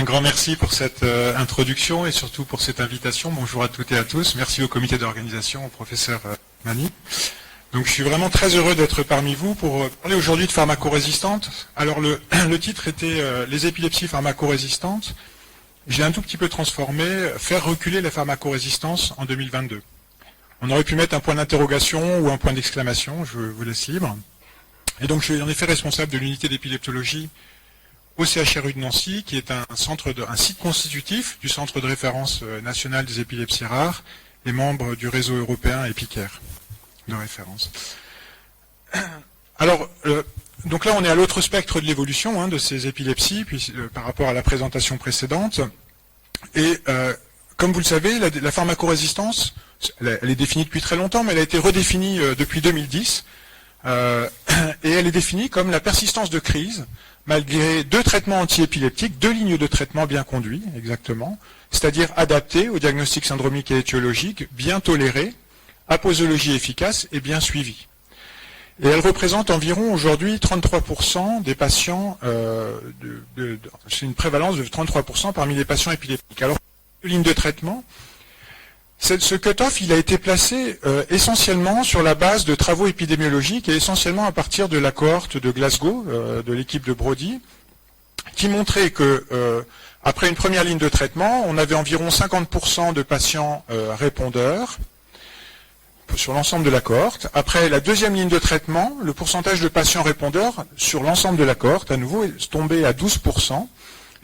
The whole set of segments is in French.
Un grand merci pour cette introduction et surtout pour cette invitation. Bonjour à toutes et à tous. Merci au comité d'organisation, au professeur Mani. Donc je suis vraiment très heureux d'être parmi vous pour parler aujourd'hui de pharmacorésistantes. Alors le titre était les épilepsies pharmacorésistantes. J'ai un tout petit peu transformé, faire reculer la pharmacorésistance en 2022. On aurait pu mettre un point d'interrogation ou un point d'exclamation, je vous laisse libre. Et donc je suis en effet responsable de l'unité d'épileptologie au CHRU de Nancy, qui est un site constitutif du Centre de référence national des épilepsies rares et membre du réseau européen EpiCare de référence. Alors, donc là on est à l'autre spectre de l'évolution de ces épilepsies par rapport à la présentation précédente. Et comme vous le savez, la pharmacorésistance, elle est définie depuis très longtemps, mais elle a été redéfinie depuis 2010. Et elle est définie comme la persistance de crise malgré deux traitements antiépileptiques, deux lignes de traitement bien conduits, exactement, c'est-à-dire adaptés au diagnostic syndromique et étiologique, bien tolérés, à posologie efficace et bien suivis. Et elle représente environ aujourd'hui 33% des patients, c'est une prévalence de 33% parmi les patients épileptiques. Alors, deux lignes de traitement, ce cut-off, il a été placé essentiellement sur la base de travaux épidémiologiques et essentiellement à partir de la cohorte de Glasgow, de l'équipe de Brody, qui montrait que après une première ligne de traitement, on avait environ 50% de patients répondeurs sur l'ensemble de la cohorte. Après la deuxième ligne de traitement, le pourcentage de patients répondeurs sur l'ensemble de la cohorte, à nouveau, est tombé à 12%.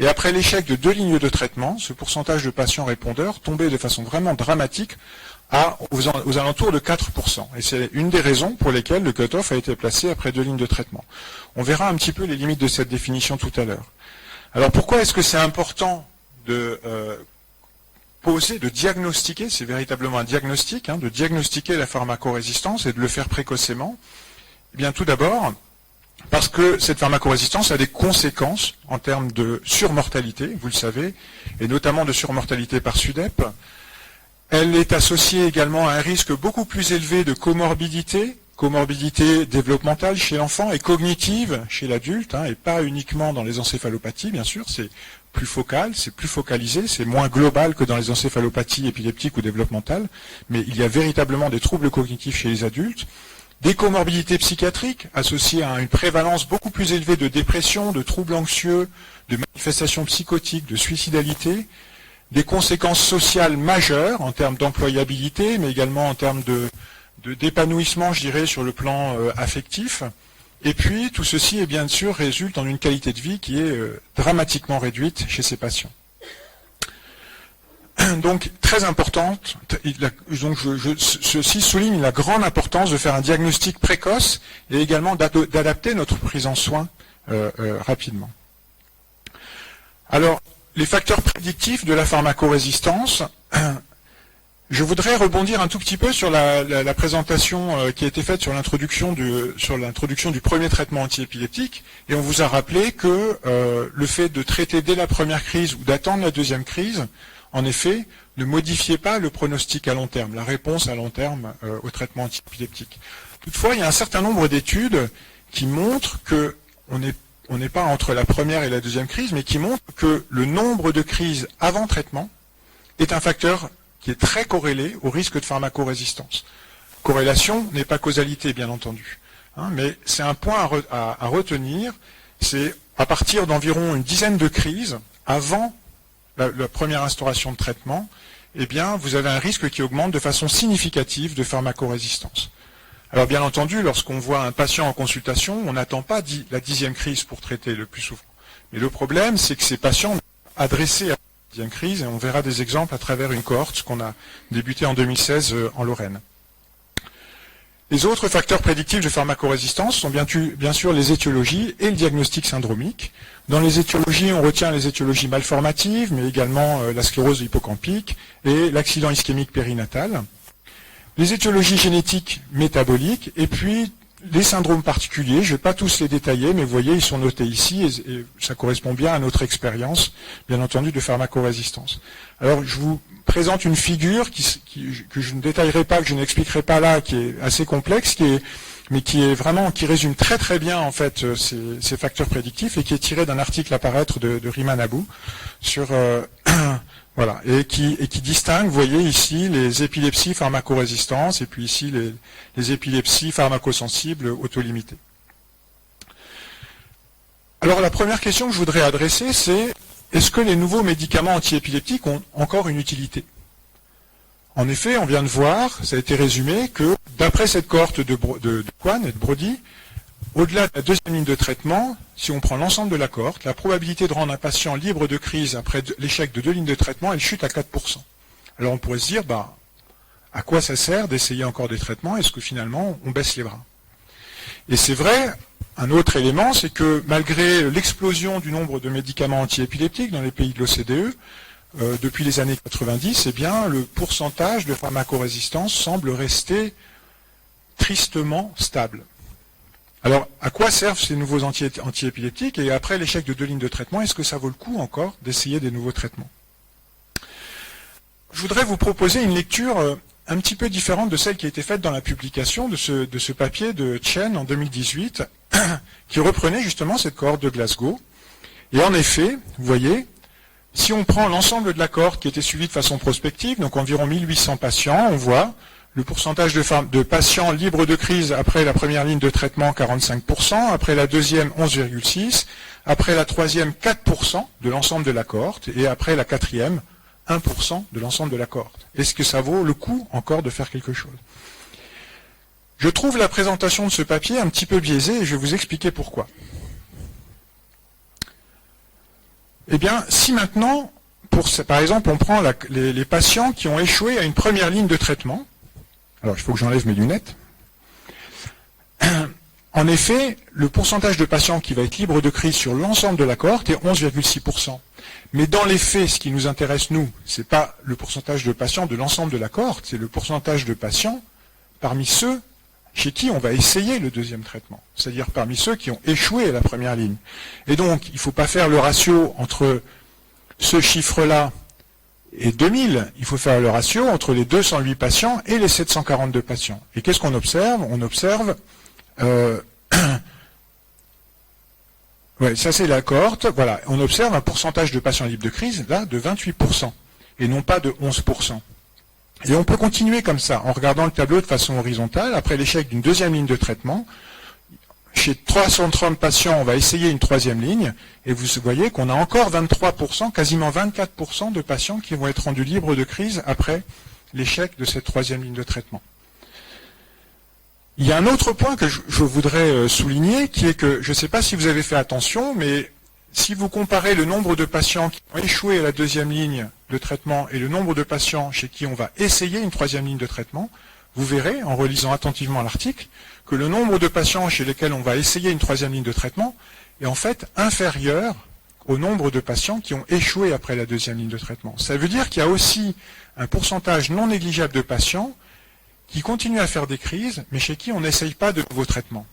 Et après l'échec de deux lignes de traitement, ce pourcentage de patients répondeurs tombait de façon vraiment dramatique aux alentours de 4%. Et c'est une des raisons pour lesquelles le cut-off a été placé après deux lignes de traitement. On verra un petit peu les limites de cette définition tout à l'heure. Alors pourquoi est-ce que c'est important de de diagnostiquer, c'est véritablement un diagnostic, de diagnostiquer la pharmacorésistance et de le faire précocement? Eh bien tout d'abord, parce que cette pharmacorésistance a des conséquences en termes de surmortalité, vous le savez, et notamment de surmortalité par SUDEP. Elle est associée également à un risque beaucoup plus élevé de comorbidité développementale chez l'enfant et cognitive chez l'adulte, et pas uniquement dans les encéphalopathies, bien sûr, c'est plus focal, c'est plus focalisé, c'est moins global que dans les encéphalopathies épileptiques ou développementales, mais il y a véritablement des troubles cognitifs chez les adultes. Des comorbidités psychiatriques associées à une prévalence beaucoup plus élevée de dépression, de troubles anxieux, de manifestations psychotiques, de suicidalité, des conséquences sociales majeures en termes d'employabilité, mais également en termes d'épanouissement, je dirais, sur le plan affectif. Et puis, tout ceci, bien sûr, résulte en une qualité de vie qui est dramatiquement réduite chez ces patients. Donc, très importante, donc ceci souligne la grande importance de faire un diagnostic précoce et également d'adapter notre prise en soin rapidement. Alors, les facteurs prédictifs de la pharmacorésistance, je voudrais rebondir un tout petit peu sur la présentation qui a été faite sur l'introduction du premier traitement antiépileptique, et on vous a rappelé que le fait de traiter dès la première crise ou d'attendre la deuxième crise, en effet, ne modifiez pas le pronostic à long terme, la réponse à long terme au traitement antiépileptique. Toutefois, il y a un certain nombre d'études qui montrent qu'on n'est pas entre la première et la deuxième crise, mais qui montrent que le nombre de crises avant traitement est un facteur qui est très corrélé au risque de pharmacorésistance. Corrélation n'est pas causalité, bien entendu, mais c'est un point à retenir, c'est à partir d'environ une dizaine de crises avant la première instauration de traitement, eh bien, vous avez un risque qui augmente de façon significative de pharmacorésistance. Alors, bien entendu, lorsqu'on voit un patient en consultation, on n'attend pas la 10e crise pour traiter le plus souvent. Mais le problème, c'est que ces patients sont adressés à la 10e crise, et on verra des exemples à travers une cohorte qu'on a débuté en 2016 en Lorraine. Les autres facteurs prédictifs de pharmacorésistance sont bien sûr les étiologies et le diagnostic syndromique. Dans les étiologies, on retient les étiologies malformatives, mais également la sclérose hippocampique et l'accident ischémique périnatal. Les étiologies génétiques métaboliques, et puis les syndromes particuliers, je ne vais pas tous les détailler, mais vous voyez, ils sont notés ici, et ça correspond bien à notre expérience, bien entendu, de pharmacorésistance. Alors, je vous présente une figure que je ne détaillerai pas, que je n'expliquerai pas là, qui est assez complexe, qui est mais qui résume très très bien en fait ces facteurs prédictifs et qui est tiré d'un article à paraître de Rima Nabou sur voilà, et qui distingue, vous voyez ici, les épilepsies pharmacorésistantes et puis ici les épilepsies pharmacosensibles autolimitées. Alors la première question que je voudrais adresser, c'est est-ce que les nouveaux médicaments antiépileptiques ont encore une utilité? En effet, on vient de voir, ça a été résumé, que d'après cette cohorte de Kwan et de Brody, au-delà de la deuxième ligne de traitement, si on prend l'ensemble de la cohorte, la probabilité de rendre un patient libre de crise après l'échec de 2 lignes de traitement, elle chute à 4%. Alors on pourrait se dire, à quoi ça sert d'essayer encore des traitements? Est-ce que finalement on baisse les bras? Et c'est vrai, un autre élément, c'est que malgré l'explosion du nombre de médicaments antiépileptiques dans les pays de l'OCDE, depuis les années 90, eh bien, le pourcentage de pharmacorésistance semble rester tristement stable. Alors, à quoi servent ces nouveaux antiépileptiques? Et après l'échec de 2 lignes de traitement, est-ce que ça vaut le coup encore d'essayer des nouveaux traitements? Je voudrais vous proposer une lecture un petit peu différente de celle qui a été faite dans la publication de ce papier de Chen en 2018, qui reprenait justement cette cohorte de Glasgow. Et en effet, vous voyez, si on prend l'ensemble de la cohorte qui était suivie de façon prospective, donc environ 1800 patients, on voit le pourcentage de patients libres de crise après la première ligne de traitement, 45%, après la deuxième, 11,6%, après la troisième, 4% de l'ensemble de la cohorte, et après la quatrième, 1% de l'ensemble de la cohorte. Est-ce que ça vaut le coup encore de faire quelque chose? Je trouve la présentation de ce papier un petit peu biaisée et je vais vous expliquer pourquoi. Eh bien, si maintenant, par exemple, on prend les patients qui ont échoué à une première ligne de traitement, alors il faut que j'enlève mes lunettes. En effet, le pourcentage de patients qui va être libre de crise sur l'ensemble de la cohorte est 11,6%. Mais dans les faits, ce qui nous intéresse, nous, ce n'est pas le pourcentage de patients de l'ensemble de la cohorte, c'est le pourcentage de patients parmi ceux chez qui on va essayer le deuxième traitement, c'est-à-dire parmi ceux qui ont échoué à la première ligne. Et donc, il ne faut pas faire le ratio entre ce chiffre-là et 2000, il faut faire le ratio entre les 208 patients et les 742 patients. Et qu'est-ce qu'on observe? On observe, ouais, ça c'est la cohorte, voilà, on observe un pourcentage de patients libres de crise, là, de 28%, et non pas de 11%. Et on peut continuer comme ça, en regardant le tableau de façon horizontale, après l'échec d'une deuxième ligne de traitement, chez 330 patients, on va essayer une troisième ligne, et vous voyez qu'on a encore 23%, quasiment 24% de patients qui vont être rendus libres de crise après l'échec de cette troisième ligne de traitement. Il y a un autre point que je voudrais souligner, qui est que, je ne sais pas si vous avez fait attention, mais si vous comparez le nombre de patients qui ont échoué à la deuxième ligne de traitement et le nombre de patients chez qui on va essayer une troisième ligne de traitement, vous verrez, en relisant attentivement l'article, que le nombre de patients chez lesquels on va essayer une troisième ligne de traitement est en fait inférieur au nombre de patients qui ont échoué après la deuxième ligne de traitement. Ça veut dire qu'il y a aussi un pourcentage non négligeable de patients qui continuent à faire des crises, mais chez qui on n'essaye pas de nouveaux traitements.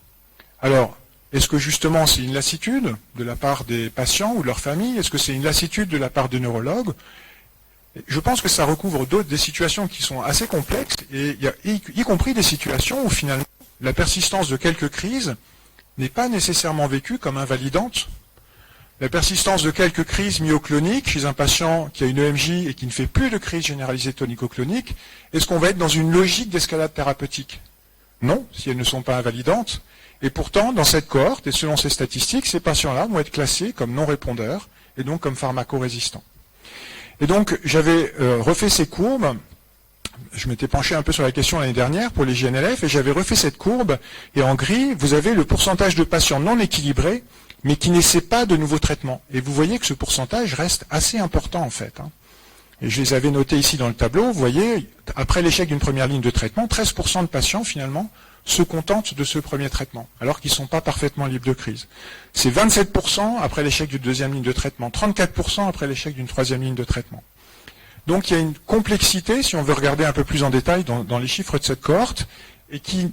Alors, est-ce que justement c'est une lassitude de la part des patients ou de leur famille? Est-ce que c'est une lassitude de la part des neurologues? Je pense que ça recouvre des situations qui sont assez complexes, et il y a y compris des situations où finalement la persistance de quelques crises n'est pas nécessairement vécue comme invalidante. La persistance de quelques crises myocloniques chez un patient qui a une EMJ et qui ne fait plus de crise généralisée tonico-clonique, est-ce qu'on va être dans une logique d'escalade thérapeutique? Non, si elles ne sont pas invalidantes. Et pourtant, dans cette cohorte, et selon ces statistiques, ces patients-là vont être classés comme non-répondeurs et donc comme pharmacorésistants. Et donc, j'avais refait ces courbes. Je m'étais penché un peu sur la question l'année dernière pour les JNLF, et j'avais refait cette courbe. Et en gris, vous avez le pourcentage de patients non équilibrés, mais qui n'essaient pas de nouveaux traitements. Et vous voyez que ce pourcentage reste assez important, en fait. Et je les avais notés ici dans le tableau. Vous voyez, après l'échec d'une première ligne de traitement, 13% de patients, finalement, se contentent de ce premier traitement, alors qu'ils ne sont pas parfaitement libres de crise. C'est 27% après l'échec d'une deuxième ligne de traitement, 34% après l'échec d'une troisième ligne de traitement. Donc il y a une complexité, si on veut regarder un peu plus en détail dans les chiffres de cette cohorte, et qui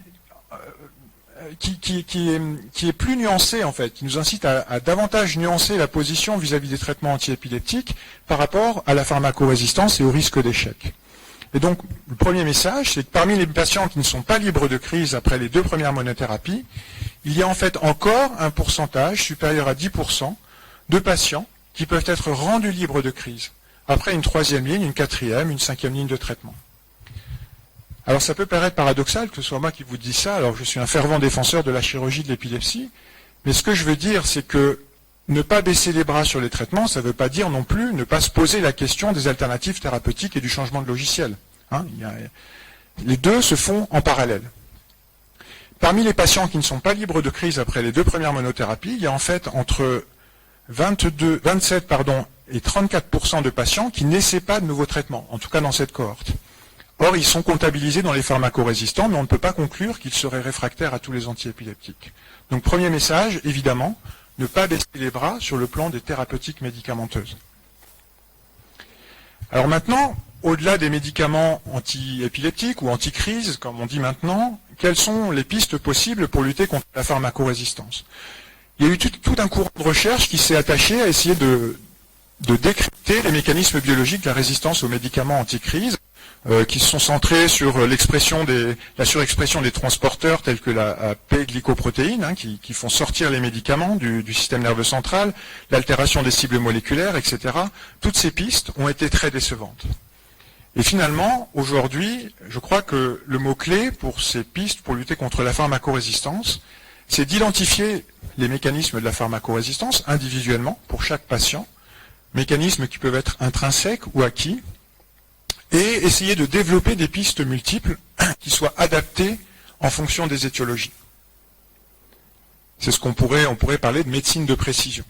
est plus nuancée en fait, qui nous incite à davantage nuancer la position vis-à-vis des traitements antiépileptiques par rapport à la pharmacorésistance et au risque d'échec. Et donc, le premier message, c'est que parmi les patients qui ne sont pas libres de crise après les 2 premières monothérapies, il y a en fait encore un pourcentage supérieur à 10% de patients qui peuvent être rendus libres de crise après une 3e ligne, une 4e, une 5e ligne de traitement. Alors ça peut paraître paradoxal que ce soit moi qui vous dise ça, alors je suis un fervent défenseur de la chirurgie de l'épilepsie, mais ce que je veux dire, c'est que ne pas baisser les bras sur les traitements, ça ne veut pas dire non plus ne pas se poser la question des alternatives thérapeutiques et du changement de logiciel. Hein, les deux se font en parallèle. Parmi les patients qui ne sont pas libres de crise après les 2 premières monothérapies, il y a en fait entre 27 et 34% de patients qui n'essaient pas de nouveaux traitements, en tout cas dans cette cohorte. Or, ils sont comptabilisés dans les pharmacorésistants, mais on ne peut pas conclure qu'ils seraient réfractaires à tous les antiépileptiques. Donc, premier message, évidemment, ne pas baisser les bras sur le plan des thérapeutiques médicamenteuses. Alors maintenant, au-delà des médicaments anti-épileptiques ou anti-crise, comme on dit maintenant, quelles sont les pistes possibles pour lutter contre la pharmacorésistance? Il y a eu tout un courant de recherche qui s'est attaché à essayer de décrypter les mécanismes biologiques de la résistance aux médicaments anti-crise, qui sont centrés sur la surexpression des transporteurs tels que la P-glycoprotéine, hein, qui font sortir les médicaments du système nerveux central, l'altération des cibles moléculaires, etc. Toutes ces pistes ont été très décevantes. Et finalement, aujourd'hui, je crois que le mot-clé pour ces pistes pour lutter contre la pharmacorésistance, c'est d'identifier les mécanismes de la pharmacorésistance individuellement pour chaque patient, mécanismes qui peuvent être intrinsèques ou acquis, et essayer de développer des pistes multiples qui soient adaptées en fonction des étiologies. C'est ce on pourrait parler de médecine de précision.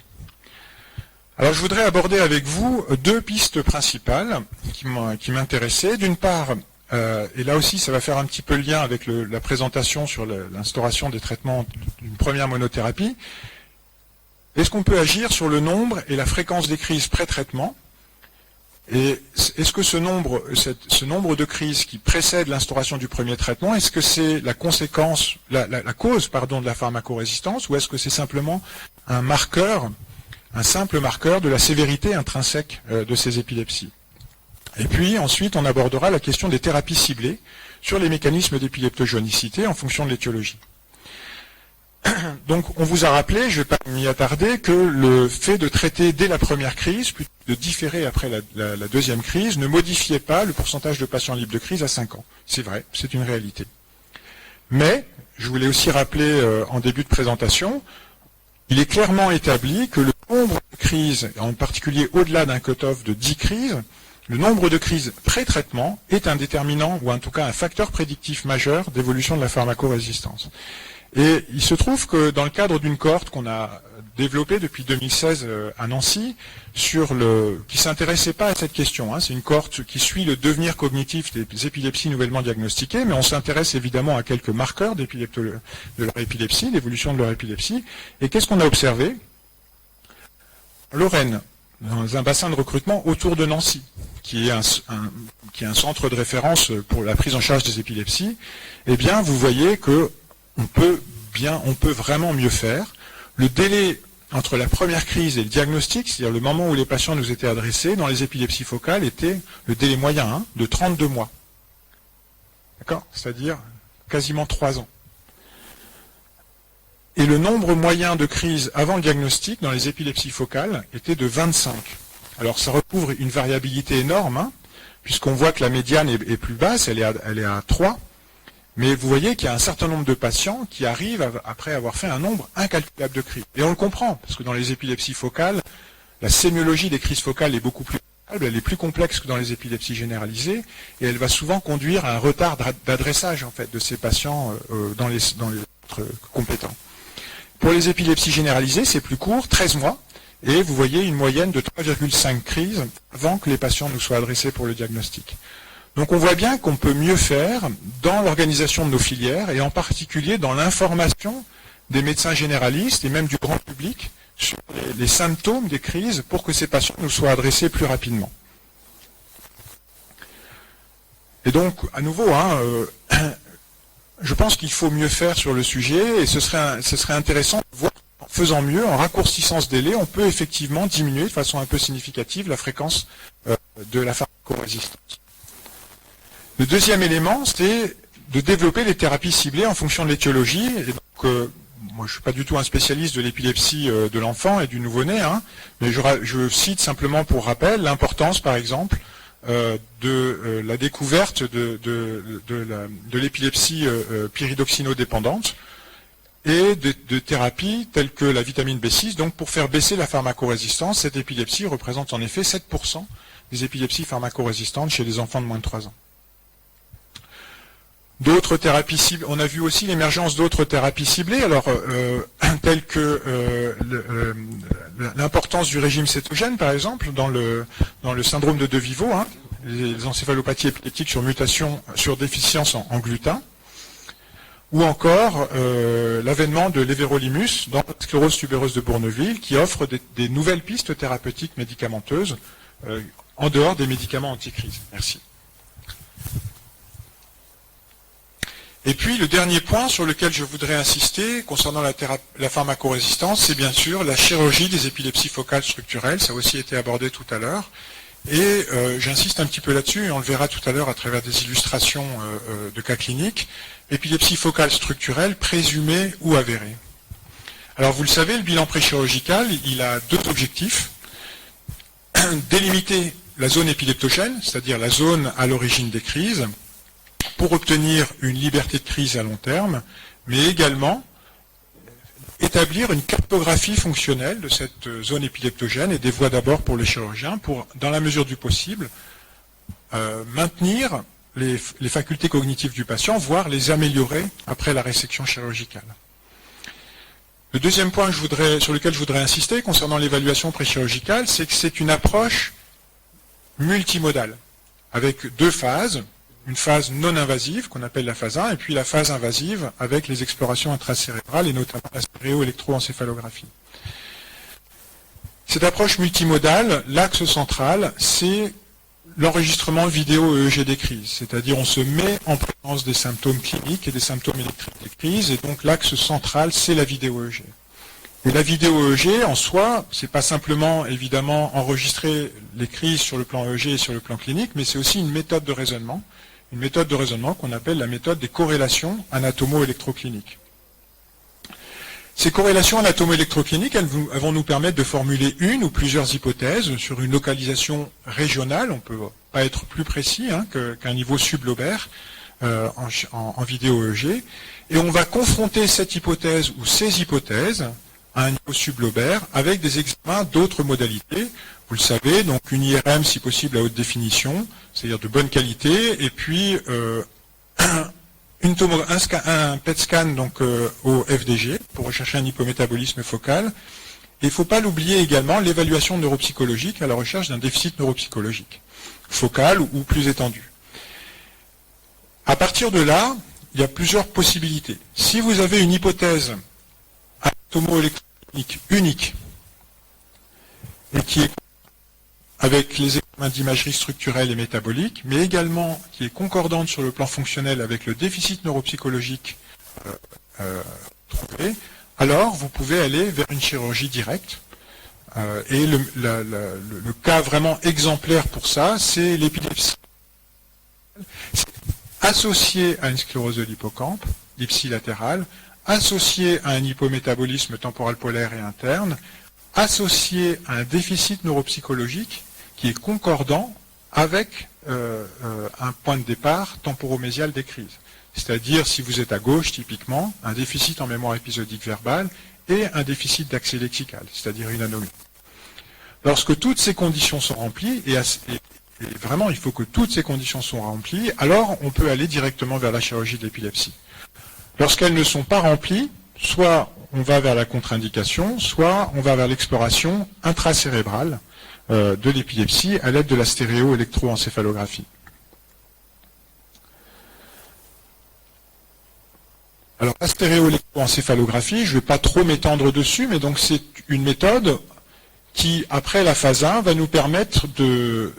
Alors je voudrais aborder avec vous 2 pistes principales qui m'intéressaient. D'une part, et là aussi ça va faire un petit peu le lien avec la présentation sur l'instauration des traitements d'une première monothérapie, est-ce qu'on peut agir sur le nombre et la fréquence des crises pré-traitement? Et est-ce que ce nombre de crises qui précède l'instauration du premier traitement, est-ce que c'est la conséquence, la cause de la pharmacorésistance, ou est-ce que c'est simplement un simple marqueur de la sévérité intrinsèque de ces épilepsies? Et puis ensuite on abordera la question des thérapies ciblées sur les mécanismes d'épileptogenicité en fonction de l'étiologie. Donc on vous a rappelé, je ne vais pas m'y attarder, que le fait de traiter dès la première crise, plutôt que de différer après la 2e crise, ne modifiait pas le pourcentage de patients libres de crise à 5 ans. C'est vrai, c'est une réalité. Mais, je voulais aussi rappeler en début de présentation, il est clairement établi que le nombre de crises, en particulier au-delà d'un cut-off de 10 crises, le nombre de crises pré-traitement est un déterminant, ou en tout cas un facteur prédictif majeur d'évolution de la pharmacorésistance. Et il se trouve que dans le cadre d'une cohorte qu'on a développée depuis 2016 à Nancy, qui ne s'intéressait pas à cette question, hein, c'est une cohorte qui suit le devenir cognitif des épilepsies nouvellement diagnostiquées, mais on s'intéresse évidemment à quelques marqueurs de leur épilepsie, l'évolution de leur épilepsie. Et qu'est-ce qu'on a observé? Lorraine, dans un bassin de recrutement autour de Nancy, qui est un centre de référence pour la prise en charge des épilepsies, eh bien vous voyez que on peut vraiment mieux faire. Le délai entre la première crise et le diagnostic, c'est-à-dire le moment où les patients nous étaient adressés, dans les épilepsies focales, était le délai moyen de 32 mois. D'accord? C'est-à-dire quasiment 3 ans. Et le nombre moyen de crises avant le diagnostic dans les épilepsies focales était de 25. Alors ça recouvre une variabilité énorme, hein, puisqu'on voit que la médiane est plus basse, elle est à 3. Mais vous voyez qu'il y a un certain nombre de patients qui arrivent après avoir fait un nombre incalculable de crises. Et on le comprend, parce que dans les épilepsies focales, la sémiologie des crises focales est beaucoup plus variable, elle est plus complexe que dans les épilepsies généralisées, et elle va souvent conduire à un retard d'adressage en fait, de ces patients dans les autres compétents. Pour les épilepsies généralisées, c'est plus court, 13 mois, et vous voyez une moyenne de 3,5 crises avant que les patients nous soient adressés pour le diagnostic. Donc on voit bien qu'on peut mieux faire dans l'organisation de nos filières et en particulier dans l'information des médecins généralistes et même du grand public sur les symptômes des crises pour que ces patients nous soient adressés plus rapidement. Et donc, à nouveau, je pense qu'il faut mieux faire sur le sujet et ce serait intéressant de voir en faisant mieux, en raccourcissant ce délai, on peut effectivement diminuer de façon un peu significative la fréquence de la pharmacorésistance. Le deuxième élément, c'est de développer les thérapies ciblées en fonction de l'étiologie. Et donc, moi, je ne suis pas du tout un spécialiste de l'épilepsie de l'enfant et du nouveau-né, hein, mais je cite simplement pour rappel l'importance, par exemple, de la découverte de l'épilepsie pyridoxino-dépendante et de thérapies telles que la vitamine B6. Donc, pour faire baisser la pharmacorésistance, cette épilepsie représente en effet 7% des épilepsies pharmacorésistantes chez les enfants de moins de 3 ans. D'autres thérapies ciblées, on a vu aussi l'émergence d'autres thérapies ciblées, alors telles que l'importance du régime cétogène, par exemple, dans le syndrome de De Vivo, hein, les encéphalopathies épileptiques sur mutation, sur déficience en gluten, ou encore l'avènement de l'éverolimus dans la sclérose tubereuse de Bourneville, qui offre des nouvelles pistes thérapeutiques médicamenteuses en dehors des médicaments anti-crise. Merci. Et puis le dernier point sur lequel je voudrais insister concernant la pharmacorésistance, c'est bien sûr la chirurgie des épilepsies focales structurelles, ça a aussi été abordé tout à l'heure, et j'insiste un petit peu là-dessus, et on le verra tout à l'heure à travers des illustrations de cas cliniques, épilepsie focale structurelle présumée ou avérée. Alors vous le savez, le bilan préchirurgical, il a deux objectifs, délimiter la zone épileptogène, c'est-à-dire la zone à l'origine des crises, pour obtenir une liberté de crise à long terme, mais également établir une cartographie fonctionnelle de cette zone épileptogène et des voies d'abord pour le chirurgien pour, dans la mesure du possible, maintenir les facultés cognitives du patient, voire les améliorer après la résection chirurgicale. Le deuxième point sur lequel je voudrais insister concernant l'évaluation préchirurgicale, c'est que c'est une approche multimodale, avec deux phases. Une phase non invasive, qu'on appelle la phase 1, et puis la phase invasive avec les explorations intracérébrales et notamment la stéréoélectroencéphalographie. Cette approche multimodale, l'axe central, c'est l'enregistrement vidéo EEG des crises, c'est-à-dire on se met en présence des symptômes cliniques et des symptômes électriques des crises, et donc l'axe central, c'est la vidéo EEG. Et la vidéo EEG, en soi, c'est pas simplement, évidemment, enregistrer les crises sur le plan EEG et sur le plan clinique, mais c'est aussi une méthode de raisonnement qu'on appelle la méthode des corrélations anatomo-électrocliniques. Ces corrélations anatomo-électrocliniques, elles vont nous permettre de formuler une ou plusieurs hypothèses sur une localisation régionale, on ne peut pas être plus précis hein, qu'un niveau sublobaire en vidéo EEG, et on va confronter cette hypothèse ou ces hypothèses à un niveau sublobaire avec des examens d'autres modalités. Vous le savez, donc une IRM si possible à haute définition, c'est-à-dire de bonne qualité, et puis un PET scan donc, au FDG pour rechercher un hypométabolisme focal. Et il ne faut pas l'oublier également, l'évaluation neuropsychologique à la recherche d'un déficit neuropsychologique, focal ou plus étendu. À partir de là, il y a plusieurs possibilités. Si vous avez une hypothèse anatomo-électronique unique et qui est avec les examens d'imagerie structurelle et métabolique, mais également qui est concordante sur le plan fonctionnel avec le déficit neuropsychologique trouvé, alors vous pouvez aller vers une chirurgie directe. Et le cas vraiment exemplaire pour ça, c'est l'épilepsie associée à une sclérose de l'hippocampe, ipsilatérale, associée à un hypométabolisme temporal polaire et interne, associé à un déficit neuropsychologique qui est concordant avec un point de départ temporomésial des crises. C'est-à-dire, si vous êtes à gauche, typiquement, un déficit en mémoire épisodique verbale et un déficit d'accès lexical, c'est-à-dire une anomie. Lorsque toutes ces conditions sont remplies, et vraiment il faut que toutes ces conditions soient remplies, alors on peut aller directement vers la chirurgie de l'épilepsie. Lorsqu'elles ne sont pas remplies, soit on va vers la contre-indication, soit on va vers l'exploration intracérébrale de l'épilepsie à l'aide de la stéréoélectroencéphalographie. Alors la stéréoélectroencéphalographie, je ne vais pas trop m'étendre dessus, mais donc c'est une méthode qui, après la phase 1, va nous permettre de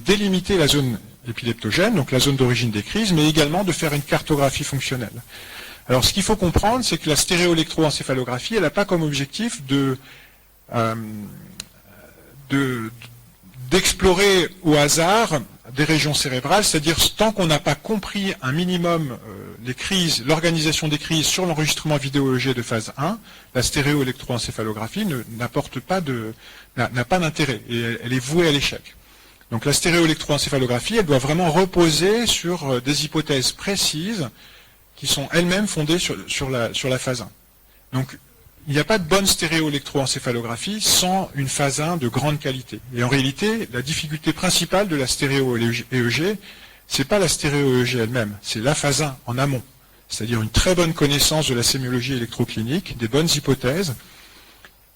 délimiter la zone épileptogène, donc la zone d'origine des crises, mais également de faire une cartographie fonctionnelle. Alors ce qu'il faut comprendre, c'est que la stéréoélectroencéphalographie, elle n'a pas comme objectif d'explorer au hasard des régions cérébrales, c'est-à-dire tant qu'on n'a pas compris un minimum les crises, l'organisation des crises sur l'enregistrement vidéo EEG de phase 1, la stéréoélectroencéphalographie n'a pas d'intérêt et elle est vouée à l'échec. Donc la stéréoélectroencéphalographie, elle doit vraiment reposer sur des hypothèses précises qui sont elles-mêmes fondées sur la phase 1. Donc il n'y a pas de bonne stéréoélectroencéphalographie sans une phase 1 de grande qualité. Et en réalité, la difficulté principale de la stéréo-EEG, c'est pas la stéréo-EEG elle-même, c'est la phase 1 en amont. C'est-à-dire une très bonne connaissance de la sémiologie électroclinique, des bonnes hypothèses,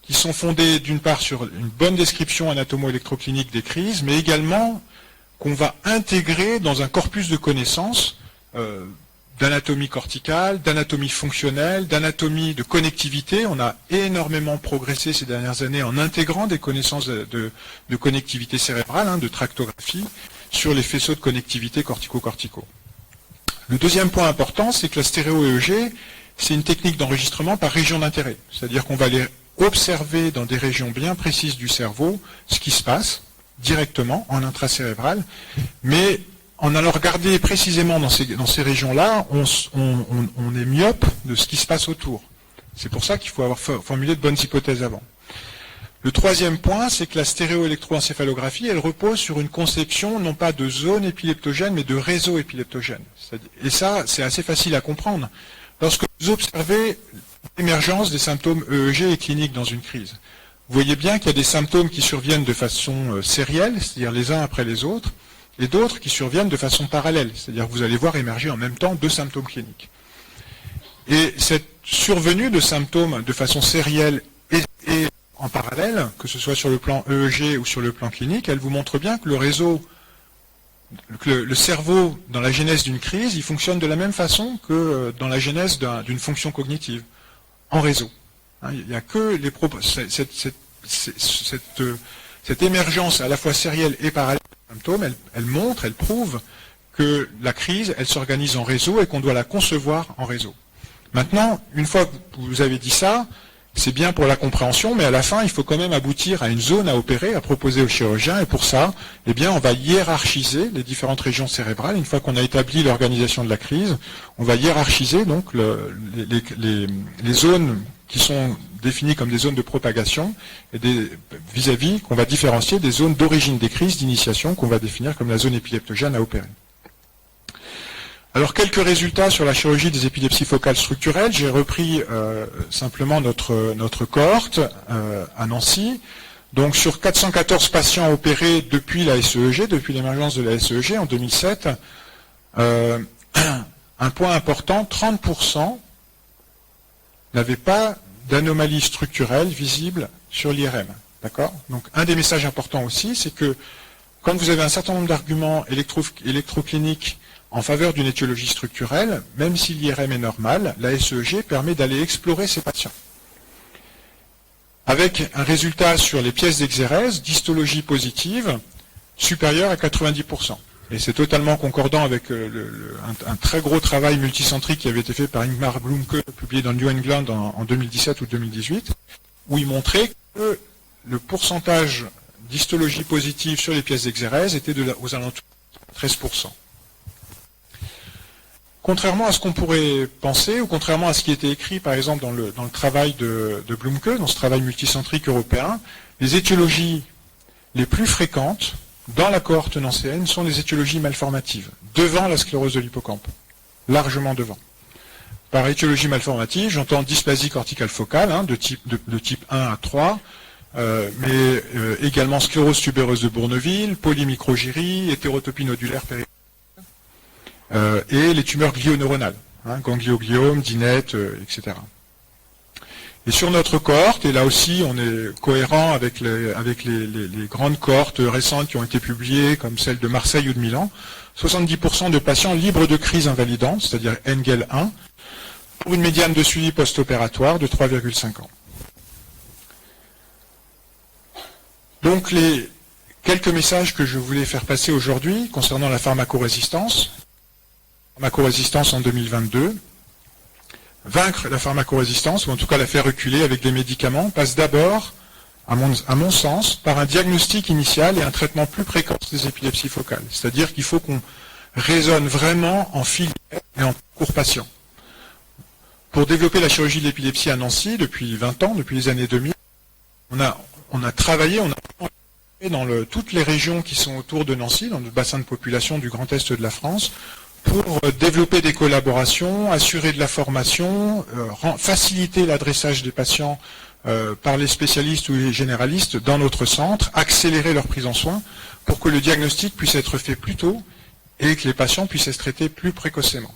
qui sont fondées d'une part sur une bonne description anatomo-électroclinique des crises, mais également qu'on va intégrer dans un corpus de connaissances d'anatomie corticale, d'anatomie fonctionnelle, d'anatomie de connectivité. On a énormément progressé ces dernières années en intégrant des connaissances de connectivité cérébrale, de tractographie, sur les faisceaux de connectivité cortico-corticaux. Le deuxième point important, c'est que la stéréo-EEG, c'est une technique d'enregistrement par région d'intérêt. C'est-à-dire qu'on va aller observer dans des régions bien précises du cerveau ce qui se passe directement en intracérébral, mais en allant regarder précisément dans ces régions-là, on est myope de ce qui se passe autour. C'est pour ça qu'il faut avoir formulé de bonnes hypothèses avant. Le troisième point, c'est que la stéréoélectroencéphalographie, elle repose sur une conception non pas de zone épileptogène, mais de réseau épileptogène. Et ça, c'est assez facile à comprendre. Lorsque vous observez l'émergence des symptômes EEG et cliniques dans une crise, vous voyez bien qu'il y a des symptômes qui surviennent de façon sérielle, c'est-à-dire les uns après les autres, et d'autres qui surviennent de façon parallèle, c'est-à-dire que vous allez voir émerger en même temps deux symptômes cliniques. Et cette survenue de symptômes de façon sérielle et en parallèle, que ce soit sur le plan EEG ou sur le plan clinique, elle vous montre bien que le réseau, que le cerveau, dans la genèse d'une crise, il fonctionne de la même façon que dans la genèse d'une fonction cognitive, en réseau. Il n'y a que les propos, cette émergence à la fois sérielle et parallèle des symptômes, elle prouve que la crise, elle s'organise en réseau et qu'on doit la concevoir en réseau. Maintenant, une fois que vous avez dit ça, c'est bien pour la compréhension, mais à la fin, il faut quand même aboutir à une zone à opérer, à proposer au chirurgien, et pour ça, eh bien, on va hiérarchiser les différentes régions cérébrales. Une fois qu'on a établi l'organisation de la crise, on va hiérarchiser donc les zones qui sont définies comme des zones de propagation, et vis-à-vis qu'on va différencier des zones d'origine des crises, d'initiation, qu'on va définir comme la zone épileptogène à opérer. Alors, quelques résultats sur la chirurgie des épilepsies focales structurelles. J'ai repris simplement notre cohorte à Nancy. Donc, sur 414 patients opérés depuis la SEEG, depuis l'émergence de la SEEG en 2007, un point important, 30% n'avaient pas d'anomalie structurelle visible sur l'IRM. D'accord ? Donc, un des messages importants aussi, c'est que quand vous avez un certain nombre d'arguments électrocliniques en faveur d'une étiologie structurelle, même si l'IRM est normal, la SEEG permet d'aller explorer ces patients. Avec un résultat sur les pièces d'exérèse, d'histologie positive, supérieur à 90%. Et c'est totalement concordant avec un très gros travail multicentrique qui avait été fait par Ingmar Blumke, publié dans New England en 2017 ou 2018, où il montrait que le pourcentage d'histologie positive sur les pièces d'exérèse était aux alentours de 13%. Contrairement à ce qu'on pourrait penser, ou contrairement à ce qui était écrit, par exemple, dans le travail de Blumke, dans ce travail multicentrique européen, les étiologies les plus fréquentes dans la cohorte nancéenne sont les étiologies malformatives, devant la sclérose de l'hippocampe, largement devant. Par étiologie malformative, j'entends dysplasie corticale focale, de type 1 à 3, mais également sclérose tubéreuse de Bourneville, polymicrogyrie, hétérotopie nodulaire périphérique, et les tumeurs glioneuronales, gangliogliome, dinette, etc. Et sur notre cohorte, et là aussi on est cohérent avec les grandes cohortes récentes qui ont été publiées, comme celle de Marseille ou de Milan, 70% de patients libres de crise invalidante, c'est-à-dire Engel 1, pour une médiane de suivi post-opératoire de 3,5 ans. Donc les quelques messages que je voulais faire passer aujourd'hui concernant la pharmacorésistance. Pharmacorésistance en 2022. Vaincre la pharmacorésistance, ou en tout cas la faire reculer avec des médicaments, passe d'abord à mon sens, par un diagnostic initial et un traitement plus précoce des épilepsies focales. C'est-à-dire qu'il faut qu'on raisonne vraiment en filière et en cours patient. Pour développer la chirurgie de l'épilepsie à Nancy, depuis 20 ans, depuis les années 2000, on a travaillé, dans toutes les régions qui sont autour de Nancy, dans le bassin de population du Grand Est de la France, pour développer des collaborations, assurer de la formation, faciliter l'adressage des patients par les spécialistes ou les généralistes dans notre centre, accélérer leur prise en soin pour que le diagnostic puisse être fait plus tôt et que les patients puissent être traités plus précocement.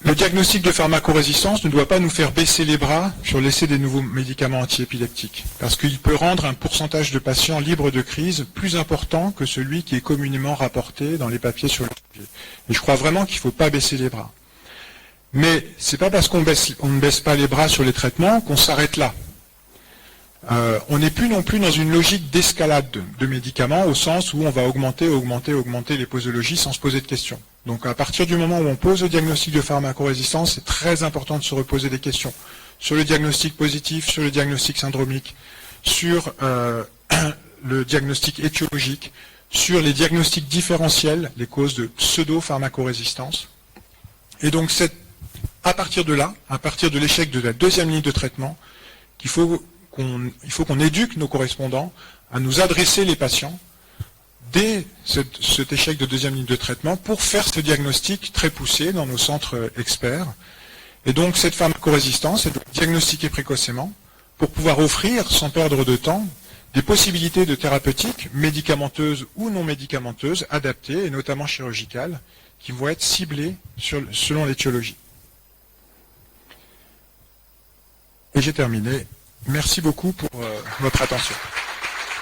Le diagnostic de pharmacorésistance ne doit pas nous faire baisser les bras sur l'essai des nouveaux médicaments antiépileptiques, parce qu'il peut rendre un pourcentage de patients libres de crise plus important que celui qui est communément rapporté dans les papiers sur le sujet. Et je crois vraiment qu'il ne faut pas baisser les bras. Mais ce n'est pas parce qu'on ne baisse pas les bras sur les traitements qu'on s'arrête là. On n'est plus non plus dans une logique d'escalade de médicaments, au sens où on va augmenter les posologies sans se poser de questions. Donc à partir du moment où on pose le diagnostic de pharmacorésistance, c'est très important de se reposer des questions sur le diagnostic positif, sur le diagnostic syndromique, sur le diagnostic étiologique, sur les diagnostics différentiels, les causes de pseudo-pharmacorésistance. Et donc c'est à partir de là, à partir de l'échec de la deuxième ligne de traitement, qu'il faut qu'on éduque nos correspondants à nous adresser les patients dès cet échec de deuxième ligne de traitement pour faire ce diagnostic très poussé dans nos centres experts. Et donc cette pharmacorésistance, elle doit être diagnostiquée précocement pour pouvoir offrir, sans perdre de temps, des possibilités de thérapeutiques, médicamenteuses ou non médicamenteuses, adaptées, et notamment chirurgicales, qui vont être ciblées selon l'étiologie. Et j'ai terminé. Merci beaucoup pour votre attention.